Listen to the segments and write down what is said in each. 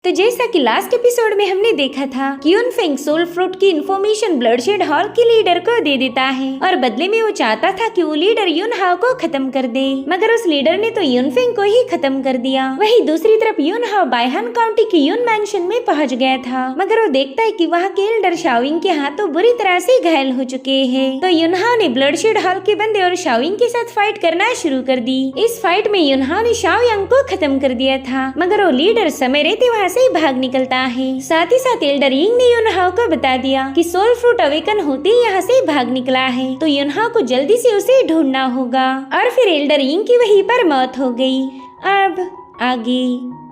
तो जैसा कि लास्ट एपिसोड में हमने देखा था कि यूनफेंग सोल फ्रूट की इन्फॉर्मेशन ब्लडशेड हॉल के लीडर को दे देता है और बदले में वो चाहता था कि वो लीडर यूनहाओ को खत्म कर दे, मगर उस लीडर ने तो यूनफेंग को ही खत्म कर दिया। वहीं दूसरी तरफ यूनहाओ बायहान काउंटी के यून मैंशन में पहुंच गया था, मगर वो देखता है कि वहाँ के एल्डर शाओइंग के हाथों बुरी तरह से घायल हो चुके हैं। तो यूनहाओ ने ब्लडशेड हॉल के बंदे और शाओइंग के साथ फाइट करना शुरू कर दी। इस फाइट में यूनहाओ ने शाओयांग को खत्म कर दिया था, मगर वो लीडर समय रहते वहाँ से भाग निकलता है। साथ ही साथ एल्डर यिंग ने यूनहाओ को बता दिया कि सोल फ्रूट अवेकन होते ही यहाँ से भाग निकला है, तो यूनहाओ को जल्दी से उसे ढूंढना होगा। और फिर एल्डर यिंग की वहीं पर मौत हो गई। अब आगे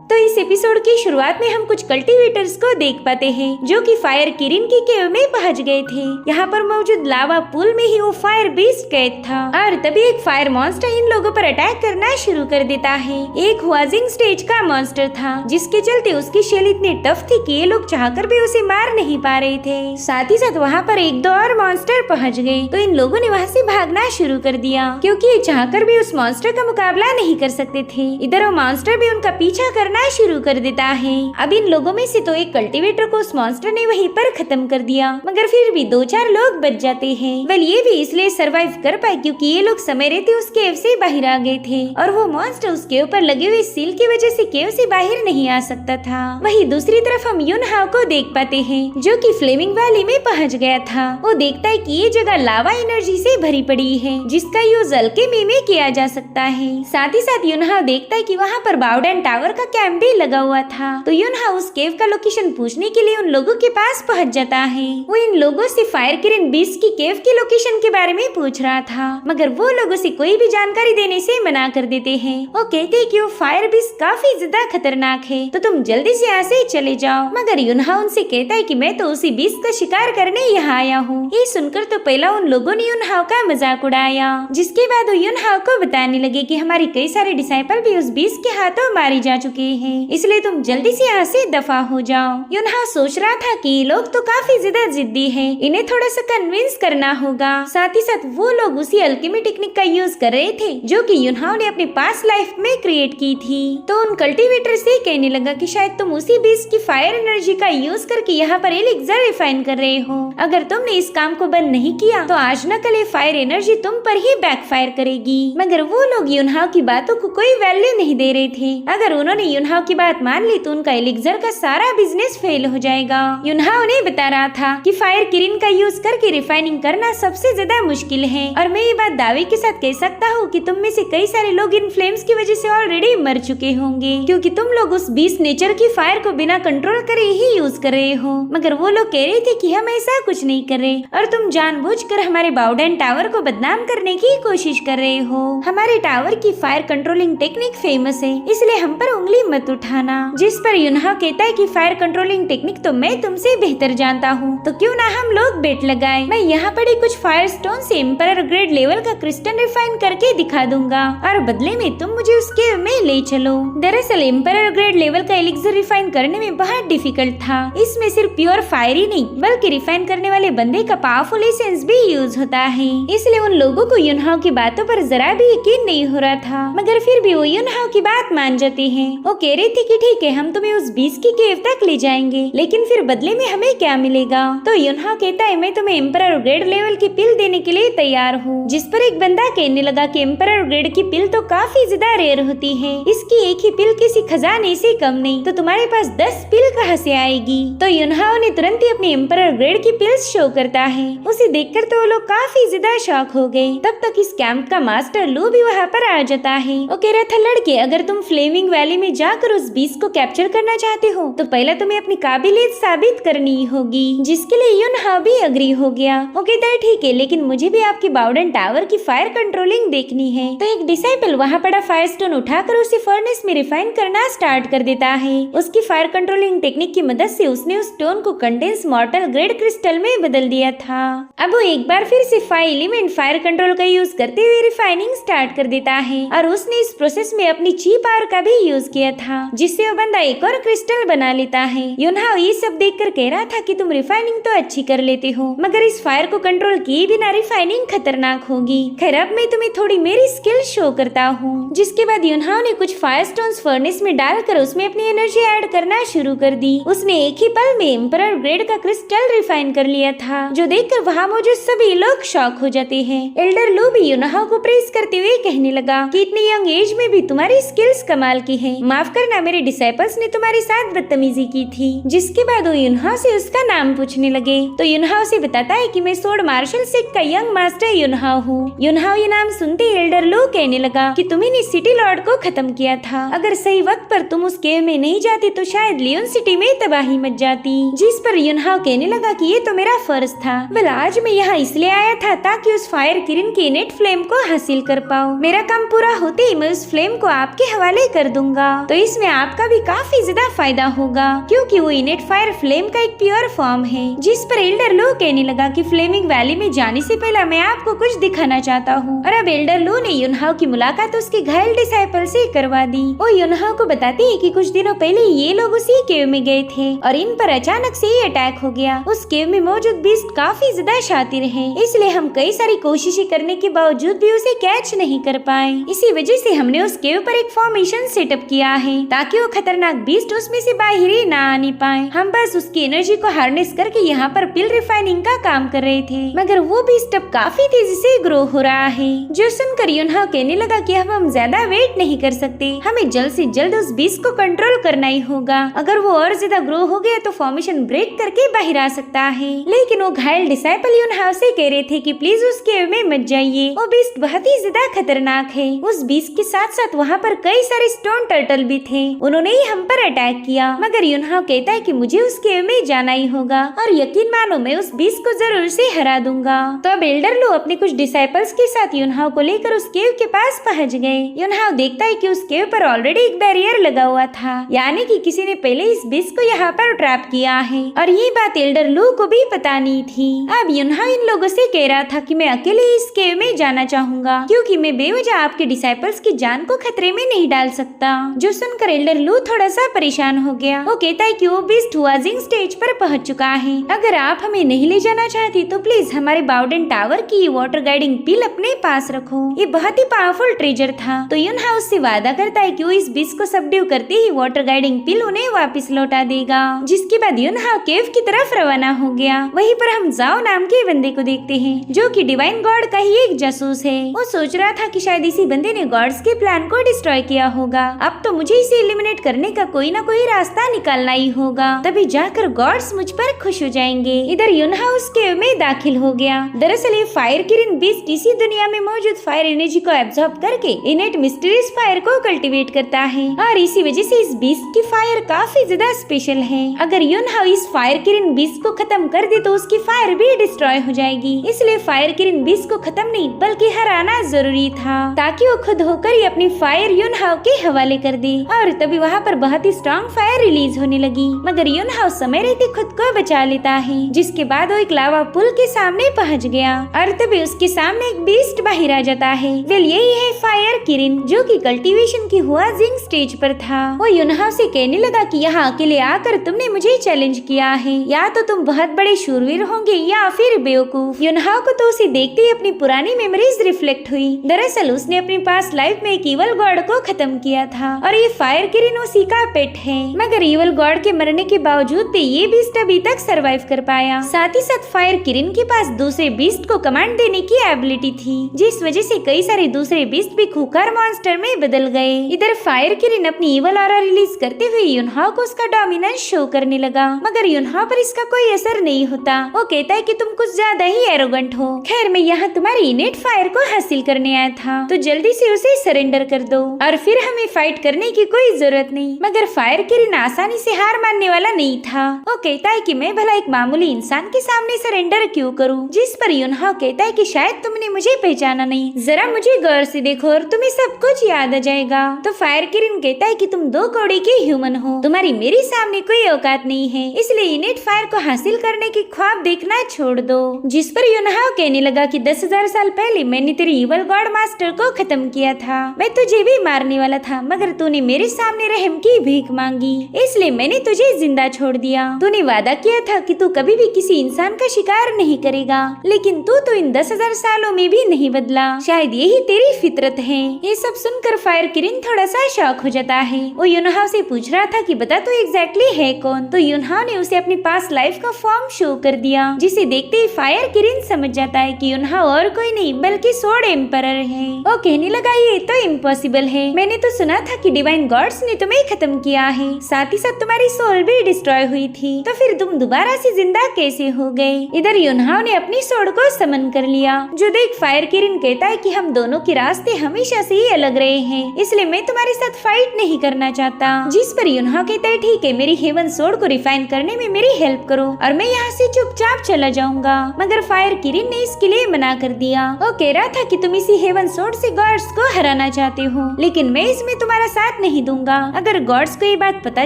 तो इस एपिसोड की शुरुआत में हम कुछ कल्टीवेटर्स को देख पाते हैं जो कि फायर किरिन की केव में पहुंच गए थे। यहाँ पर मौजूद लावा पूल में ही वो फायर बीस्ट कैद था और तभी एक फायर मॉन्स्टर इन लोगों पर अटैक करना शुरू कर देता है। एक हुआजिंग स्टेज का मॉन्स्टर था जिसके चलते उसकी शेल इतनी टफ थी कि ये लोग चाहकर भी उसे मार नहीं पा रहे थे। साथ ही साथ वहाँ पर एक दो और मॉन्स्टर पहुँच गए, तो इन लोगों ने वहाँ से भागना शुरू कर दिया क्योंकि ये चाहकर भी उस मॉन्स्टर का मुकाबला नहीं कर सकते थे। इधर वो मॉन्स्टर भी उनका पीछा करना शुरू कर देता है। अब इन लोगों में से तो एक कल्टीवेटर को उस मॉन्स्टर ने वहीं पर खत्म कर दिया, मगर फिर भी दो चार लोग बच जाते हैं। वेल ये भी इसलिए सरवाइव कर पाए क्योंकि ये लोग समय रहते उस केव से बाहर आ गए थे और वो मॉन्स्टर उस केव पर लगे हुए सील की वजह से केव से बाहर नहीं आ सकता था। वहीं दूसरी तरफ हम यूनहाओ को देख पाते हैं जो कि फ्लेमिंग वैली में पहुंच गया था। वो देखता है कि ये जगह लावा एनर्जी से भरी पड़ी है जिसका यूज अल्केमी में किया जा सकता है। साथ ही साथ यूनहाओ देखता है कि वहाँ पर बाउडन टावर का कैंप भी लगा हुआ था, तो यूनहाओ उस केव का लोकेशन पूछने के लिए उन लोगों के पास पहुंच जाता है। वो इन लोगों से फायर किरिन बीस्ट की केव की लोकेशन के बारे में पूछ रहा था, मगर वो लोग उसे कोई भी जानकारी देने से मना कर देते हैं। वो कहते हैं कि वो फायर बीस्ट काफी ज्यादा खतरनाक है, तो तुम जल्दी से यहाँ से चले जाओ। मगर यूनहाओ उनसे कहता है कि मैं तो उसी बीस्ट का शिकार करने यहाँ आया हूँ। ये सुनकर तो पहला उन लोगों ने यूनहाओ का मजाक उड़ाया, जिसके बाद वो यूनहाओ को बताने लगे कि हमारे कई सारे डिसाइपल भी उस बीस्ट के हाथों मारे जा चुके हैं, इसलिए तुम जल्दी से यहाँ से दफा हो जाओ। यूनहाओ सोच रहा था कि ये लोग तो काफी ज्यादा जिद्दी हैं, इन्हें थोड़ा सा कन्विंस करना होगा। साथ ही साथ वो लोग उसी अल्केमी टेक्निक का यूज कर रहे थे जो कि यूनहाओ ने अपनी पास्ट लाइफ में क्रिएट की थी। तो उन कल्टीवेटर से कहने लगा कि शायद तुम उसी बीस्ट की फायर एनर्जी का यूज करके यहाँ पर एलिक्सर रिफाइन कर रहे हो। अगर तुमने इस काम को बंद नहीं किया तो आज न कल ये फायर एनर्जी तुम पर ही बैकफायर करेगी। मगर वो लोग यूनहाओ की बातों को कोई वैल्यू नहीं दे रहे थे। अगर उन्होंने यूनहाओ की बात मान ली तो उनका एलिक्सर का सारा बिजनेस फेल हो जाएगा। यूनहाओ ने बता रहा था कि फायर किरिन का यूज करके रिफाइनिंग करना सबसे ज्यादा मुश्किल है और मैं ये बात दावे के साथ कह सकता हूँ कि तुम में से कई सारे लोग इन फ्लेम्स की वजह से ऑलरेडी मर चुके होंगे क्योंकि तुम लोग उस बीस्ट नेचर की फायर को बिना कंट्रोल करे ही यूज कर रहे हो। मगर वो लोग कह रहे थे कि हम ऐसा कुछ नहीं कर रहे और तुम जानबूझकर हमारे बाउडन टावर को बदनाम करने की कोशिश कर रहे हो। हमारे टावर की फायर कंट्रोलिंग टेक्निक फेमस है, इसलिए हम पर उंगली मत उठाना। जिस पर यूनहाओ कहता है कि फायर कंट्रोलिंग टेक्निक तो मैं तुमसे बेहतर जानता हूँ, तो क्यों ना हम लोग बेट लगाए। मैं यहाँ पड़े कुछ फायर स्टोन से एम्परर ग्रेड लेवल का क्रिस्टल रिफाइन करके दिखा दूंगा और बदले में तुम मुझे उसके में ले चलो। दरअसल एम्परर ग्रेड लेवल का एलिक्सर रिफाइन करने में बहुत डिफिकल्ट था। इसमें सिर्फ प्योर फायर ही नहीं बल्कि रिफाइन करने वाले बंदे का पावरफुल एसेंस भी यूज होता है, इसलिए उन लोगों को यूनहाओ की बातों पर जरा भी यकीन नहीं हो रहा था। मगर फिर भी वो यूनहाओ की बात मान जाते हैं। वो कह रही थी कि ठीक है, हम तुम्हें उस बीस्ट की केव तक ले जाएंगे, लेकिन फिर बदले में हमें क्या मिलेगा। तो यूनहाओ कहता है मैं तुम्हें एम्परर ग्रेड लेवल की पिल देने के लिए तैयार हूँ। जिस पर एक बंदा कहने लगा कि एम्परर ग्रेड की पिल तो काफी ज्यादा रेयर होती है, इसकी एक ही पिल किसी खजाने से कम नहीं, तो तुम्हारे पास 10 पिल कहाँ से आएगी। तो यूनहाओ ने तुरंत ही अपनी एम्परर ग्रेड की पिल्स शो करता है। उसे देखकर तो वो लोग काफी ज्यादा शॉक हो गए। तब तक इस कैंप का मास्टर लू भी वहाँ पर आ जाता है। वो कह रहा था लड़के, अगर तुम फ्लेमिंग वैली में जाकर उस बीस्ट को कैप्चर करना चाहते हो तो पहले तुम्हें अपनी काबिलियत साबित करनी होगी, जिसके लिए यूनहाओ भी अग्री हो गया। वो कहता है ठीक है, लेकिन मुझे भी आपकी बाउडन टावर की फायर कंट्रोलिंग देखनी है। तो एक डिसाइपल वहाँ पड़ा फायर स्टोन उठाकर उसे फर्नेस में रिफाइन करना स्टार्ट कर देता है। उसकी फायर कंट्रोलिंग टेक्निक की मदद से उसने उस स्टोन को कंडेंस मॉर्टल ग्रेड क्रिस्टल में बदल दिया था। अब वो एक बार फिर से 5 एलिमेंट फायर कंट्रोल का यूज करते हुए रिफाइनिंग स्टार्ट कर देता है और उसने इस प्रोसेस में अपनी ची पावर का भी यूज किया था, जिससे वो बंदा एक और क्रिस्टल बना लेता है। युनहाओ ये सब देखकर कह रहा था कि तुम रिफाइनिंग तो अच्छी कर लेते हो, मगर इस फायर को कंट्रोल किए बिना रिफाइनिंग खतरनाक होगी। खैर अब मैं तुम्हें थोड़ी मेरी स्किल शो करता हूँ। जिसके बाद युनहाओ ने कुछ फायर स्टोन्स फर्नेस में डालकर उसमें अपनी एनर्जी ऐड करना शुरू कर दी। उसने एक ही पल में एम्परर ग्रेड का क्रिस्टल रिफाइन कर लिया था, जो देखकर वहाँ मौजूद सभी लोग शॉक हो जाते हैं। एल्डर लू भी युनहाओ को प्रेज करते हुए कहने लगा कि इतनी यंग एज में भी तुम्हारी स्किल्स कमाल की है। माफ करना, मेरे डिसाइपल्स ने तुम्हारे साथ बदतमीजी की थी। जिसके बाद वो युनहाओ से उसका नाम पूछने लगे तो युनहाओ से बताता है कि मैं सोर्ड मार्शल सेक्ट का यंग मास्टर युनहाओ हूँ। युनहाओ ये नाम सुनते एल्डर लू कहने लगा कि तुम्ही ने सिटी लॉर्ड को खत्म किया था। अगर सही वक्त पर तुम उस केव में नहीं जाती तो शायद लियोन सिटी में तबाही मच जाती। जिस पर युनहाओ कहने लगा कि ये तो मेरा फर्ज था। वेल आज मैं यहाँ इसलिए आया था ताकि उस फायर किरण की इनेट फ्लेम को हासिल कर पाऊँ। मेरा काम पूरा होते ही मैं उस फ्लेम को आपके हवाले कर दूंगा, तो इसमें आपका भी काफी ज्यादा फायदा होगा, क्योंकि वो इनेट फायर फ्लेम का एक प्योर फॉर्म है। जिस पर एल्डर लू कहने लगा कि फ्लेमिंग वैली में जाने से पहले मैं आपको कुछ दिखाना चाहता हूँ। और अब एल्डर लू ने युनहाओ की मुलाकात उसके घायल डिसाइपल से करवा दी। वो युनहाओ को बताती है कि कुछ दिनों पहले ये लोग उसी केव में गए थे और इन पर अचानक से ही अटैक हो गया। उस केव में मौजूद बीस्ट काफी ज्यादा शातिर है, इसलिए हम कई सारी कोशिशें करने के बावजूद भी उसे कैच नहीं कर पाए। इसी वजह से हमने उस केव पर एक फॉर्मेशन सेटअप किया है ताकि वो खतरनाक बीस्ट उसमें से बाहर ही ना आने पाए। हम बस उसकी एनर्जी को हार्नेस करके यहाँ पर पिल रिफाइनिंग का काम कर रहे थे, मगर वो बीस्ट अब काफी तेजी से ग्रो हो रहा है। जो सुनकर युनहाओ कहने लगा कि अब हम ज्यादा वेट नहीं कर सकते, हमें जल्द से जल्द उस बीस्ट को कंट्रोल करना ही होगा। अगर वो और ज्यादा ग्रो हो गया तो फॉर्मेशन ब्रेक करके बाहर आ सकता है। लेकिन वो घायल डिसाइपल युनहाओ से कह रहे थे कि प्लीज उस केव में मत जाइए, वो बीस्ट बहुत ही ज्यादा खतरनाक है। उस बीस्ट के साथ साथ वहाँ पर कई सारे स्टोन टर्टल भी थे, उन्होंने ही हम पर अटैक किया। मगर युनहाओ कहता है कि मुझे उस केव में जाना ही होगा और यकीन मानो मैं उस बीस्ट को जरूर से हरा दूंगा। तो अब एल्डर लू अपने कुछ डिसाइपल्स के साथ युनहाओ को लेकर उस केव के पास पहुँच गए। युनहाओ देखता है कि उस केव पर ऑलरेडी एक बैरियर लगा हुआ था, यानी कि किसी ने पहले इस बीस्ट को यहाँ पर ट्रैप किया है और ये बात एल्डर लू को भी पता नहीं थी। अब युनहाओ इन लोगों से कह रहा था कि मैं अकेले इस केव में जाना चाहूंगा, क्योंकि मैं बेवजह आपके डिसाइपल्स की जान को खतरे में नहीं डाल सकता। जो सुनकर एल्डर लू थोड़ा सा परेशान हो गया। वो कहता है कि वो बीस्ट हुआजिंग स्टेज पर पहुंच चुका है। अगर आप हमें नहीं ले जाना चाहती तो प्लीज हमारे बाउडेन टावर की वाटर गाइडिंग पिल अपने पास रखो, ये बहुत ही पावरफुल ट्रेजर था। तो युनहाओ उससे वादा करता है कि वो इस बीस्ट को सबड्यू करते ही वाटर गाइडिंग पिल उन्हें वापस लौटा देगा। जिसके बाद युनहाओ केव की तरफ रवाना हो गया। वहीं पर हम जाओ नाम के बंदे को देखते हैं, जो कि डिवाइन गॉड का ही एक जासूस है। वो सोच रहा था कि शायद इसी बंदे ने गॉड्स के प्लान को डिस्ट्रॉय किया होगा। अब तो मुझे इसे एलिमिनेट करने का कोई ना कोई रास्ता निकालना ही होगा, तभी जाकर गॉड्स मुझ पर खुश हो जाएंगे। इधर युनहाओ उस केव में दाखिल हो गया। दरअसल ये फायर किरण बीस्ट इसी दुनिया में मौजूद फायर एनर्जी को एब्जॉर्ब करके इनेट मिस्टीरियस फायर को कल्टीवेट करता है और इसी वजह से इस बीस्ट की फायर काफी ज्यादा स्पेशल है। अगर युनहाओ इस फायर किरण बीस्ट को खत्म कर दे तो उसकी फायर भी डिस्ट्रॉय हो जाएगी, इसलिए फायर किरण बीस्ट को खत्म नहीं बल्कि हराना जरूरी था, ताकि वो खुद होकर ही अपनी फायर युनहाओ के हवाले कर दे। और तभी वहाँ पर बहुत ही स्ट्रॉन्ग फायर रिलीज होने लगी, मगर युनहाओ समय रहते खुद को बचा लेता है। जिसके बाद वो एक लावा पुल के सामने पहुँच गया और तभी उसके सामने एक बीस्ट बाहर आ जाता है। वेल यही है फायर किरण, जो कि कल्टीवेशन की हुआजिंग स्टेज पर था। वो युनहाओ से कहने लगा कि यहाँ अकेले आकर तुमने मुझे चैलेंज किया है, या तो तुम बहुत बड़े शूरवीर होंगे या फिर बेवकूफ। युनहाओ को तो उसे देखते ही अपनी पुरानी मेमोरीज रिफ्लेक्ट हुई। दरअसल उसने अपनी पास्ट लाइफ में एक इवल गॉड को खत्म किया था और ये फायर किरण उसी का पेट है। मगर इवल गॉड के मरने के बावजूद भी ये बीस्ट अभी तक सरवाइव कर पाया। साथ ही साथ फायर किरण के पास दूसरे बीस्ट को कमांड देने की एबिलिटी थी, जिस वजह से कई सारे दूसरे बीस्ट भी खूंखार मॉन्स्टर में बदल गए। इधर फायर किरण अपनी इवल ऑरा रिलीज करते हुए युनहाओ को उसका डोमिनेंस शो करने लगा, मगर युनहाओ पर इसका कोई असर नहीं होता। वो कहता है कि तुम कुछ ज्यादा ही एरोगेंट हो। खैर मैं यहाँ तुम्हारी इनेट फायर को हासिल करने आया था, तो जल्दी से उसे सरेंडर कर दो और फिर हमें फाइट करने की कोई जरूरत नहीं। मगर फायर किरण आसानी से हार मानने वाला नहीं था। वो कहता है कि मैं भला एक मामूली इंसान के सामने सरेंडर क्यों करूं? जिस पर युनहाओ कहता है कि शायद तुमने मुझे पहचाना नहीं, जरा मुझे गौर से देखो और तुम्हें सब कुछ याद आ जाएगा। तो फायर किरण कहता है कि तुम 2 कौड़ी के ह्यूमन हो, तुम्हारी मेरे सामने कोई औकात नहीं है, इसलिए इनेट फायर को हासिल करने की ख्वाब देखना छोड़ दो। जिस पर युनहाओ कहने लगा कि 10,000 साल पहले मैंने तेरे इवल गॉड मास्टर को खत्म किया था। मैं तुझे भी मारने वाला था, मगर तूने मेरे सामने रहम की भीख मांगी, इसलिए मैंने तुझे जिंदा छोड़ दिया। तूने वादा किया था कि तू कभी भी किसी इंसान का शिकार नहीं करेगा, लेकिन तू तो इन 10,000 सालों में भी नहीं बदला। शायद यही तेरी फितरत है। ये सब सुनकर फायर किरिन थोड़ा सा शॉक हो जाता है। वो युनहाओ से पूछ रहा था कि बता तू एग्जैक्टली है कौन। तो युनहाओ ने उसे अपनी पास्ट लाइफ का फॉर्म शो कर दिया, जिसे देखते ही फायर किरिन समझ जाता है कि युनहाओ और कोई नहीं बल्कि सोड एम्परर है। वो कहने लगा ये तो इम्पॉसिबल है। मैंने तो सुना था कि डिवाइन गॉड्स ने तुम्हें खत्म किया है, साथ ही साथ तुम्हारी सोल भी डिस्ट्रॉय हुई थी, तो फिर तुम दोबारा से जिंदा कैसे हो गए। इधर युनहाओ ने अपनी सोड को समन कर लिया, जो देख फायर किरिन कहता है कि हम दोनों के रास्ते हमेशा से ही अलग रहे हैं, इसलिए मैं तुम्हारे साथ फाइट नहीं करना चाहता। जिस पर युनहाओ कहता है ठीक है, मेरी हेवन सोड को रिफाइन करने में मेरी हेल्प करो और मैं यहाँ से चुपचाप चला जाऊंगा। मगर फायर किरिन ने इसके लिए मना कर दिया। वो कह रहा था कि तुम इसी हेवन सोड से गॉड्स को हराना चाहते हो, लेकिन मैं इसमें तुम्हारा साथ नहीं दूंगा। अगर गॉड्स को ये बात पता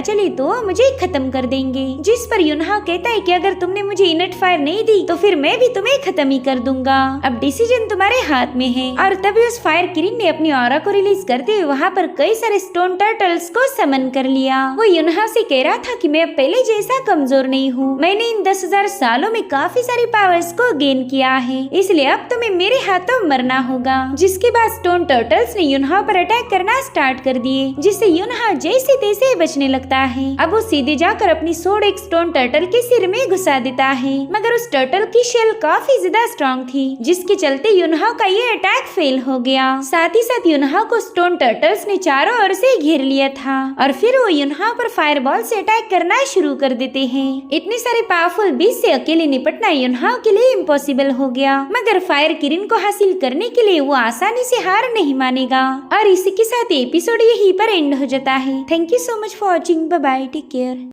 चली तो मुझे खत्म कर देंगे। जिस पर युनहाओ कहता है कि अगर तुमने मुझे इनट फायर नहीं दी तो फिर मैं भी तुम्हें खत्म ही कर दूंगा। अब डिसीजन तुम्हारे हाथ में है। और तभी उस फायर किरिन ने अपनी ऑरा को रिलीज करते हुए वहाँ पर कई सारे स्टोन टर्टल्स को समन कर लिया। वो युनहाओ से कह रहा था कि मैं अब पहले जैसा कमजोर नहीं हूँ, मैंने इन 10,000 सालों में काफी सारी पावर्स को गेन किया है, इसलिए अब तुम्हें मेरे हाथों मरना होगा। जिसके बाद स्टोन टर्टल्स ने युनहाओ पर अटैक करना स्टार्ट कर दिए, जिससे युनहाओ जैसे तैसे बचने लगता है। अब वो सीधे जाकर अपनी सोड एक स्टोन टर्टल के सिर में घुसा देता है, मगर उस टर्टल की शेल काफी ज्यादा स्ट्रॉन्ग थी, जिसके चलते युनहाओ का ये अटैक फेल हो गया। साथ ही साथ युनहाओ को स्टोन टर्टल्स ने चारों ओर से घेर लिया था और फिर वो युनहाओ पर फायरबॉल से अटैक करना शुरू कर देते हैं। इतने सारे पावरफुल बीस्ट से अकेले निपटना युनहाओ के लिए इम्पॉसिबल हो गया, मगर फायर किरिन को हासिल करने के लिए वो आसानी से हार नहीं मानेगा। और इसी के साथ एपिसोड यहीं पर एंड हो जाता है। Thank you so much for watching. Bye bye, take care.